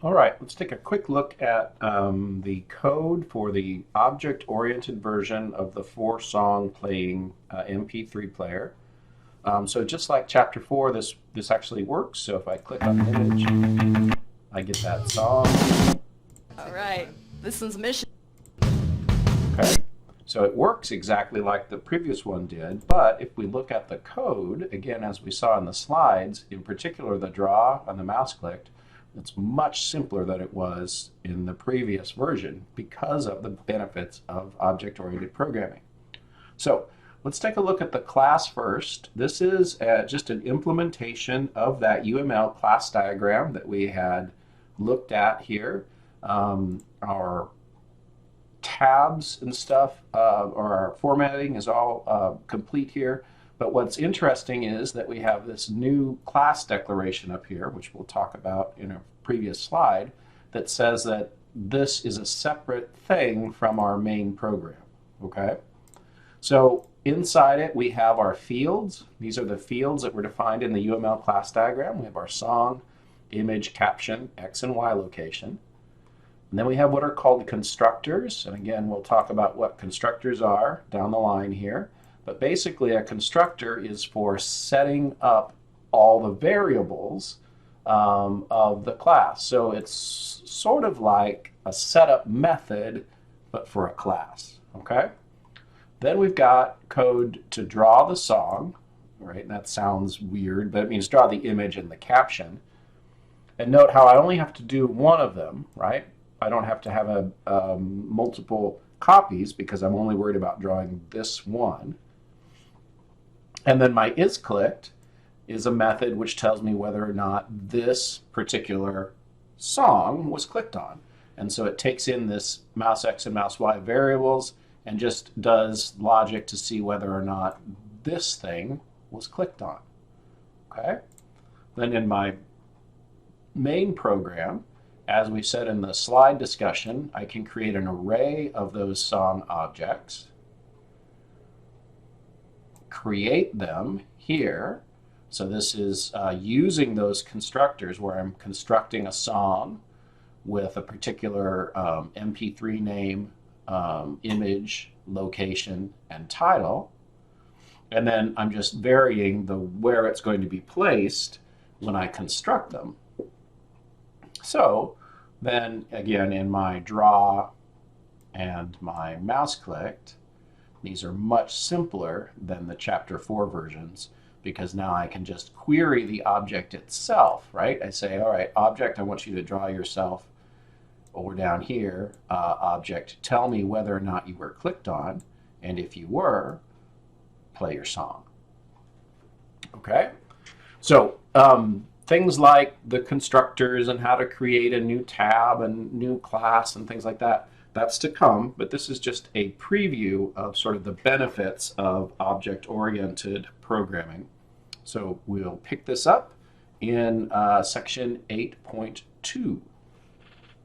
All right, let's take a quick look at the code for the object-oriented version of the four-song playing MP3 player. So just like chapter 4, this actually works. So if I click on an image, I get that song. All right, this one's mission. Okay, so it works exactly like the previous one did. But if we look at the code, again, as we saw in the slides, in particular the draw and the mouse clicked, it's much simpler than it was in the previous version because of the benefits of object-oriented programming. So let's take a look at the class first. This is just an implementation of that UML class diagram that we had looked at here. Our tabs and stuff, or our formatting is all complete here. But what's interesting is that we have this new class declaration up here, which we'll talk about in a previous slide, that says that this is a separate thing from our main program. Okay? So inside it, we have our fields. These are the fields that were defined in the UML class diagram. We have our song, image, caption, X and Y location. And then we have what are called constructors. And again, we'll talk about what constructors are down the line here. But basically, a constructor is for setting up all the variables of the class. So it's sort of like a setup method, but for a class. Okay? Then we've got code to draw the song. Right? That sounds weird, but it means draw the image and the caption. And note how I only have to do one of them, right? I don't have to have multiple copies because I'm only worried about drawing this one. And then my isClicked is a method which tells me whether or not this particular song was clicked on. And so it takes in this mouse X and mouse Y variables and just does logic to see whether or not this thing was clicked on. Okay? Then in my main program, as we said in the slide discussion, I can create an array of those song objects, create them here. So this is using those constructors where I'm constructing a song with a particular MP3 name, image, location, and title. And then I'm just varying where it's going to be placed when I construct them. So then again, in my draw and my mouse clicked, these are much simpler than the chapter 4 versions because now I can just query the object itself, right? I say, all right, object, I want you to draw yourself over down here. Object, tell me whether or not you were clicked on, and if you were, play your song. Okay? So things like the constructors and how to create a new tab and new class and things like that, that's to come, but this is just a preview of sort of the benefits of object-oriented programming. So we'll pick this up in section 8.2.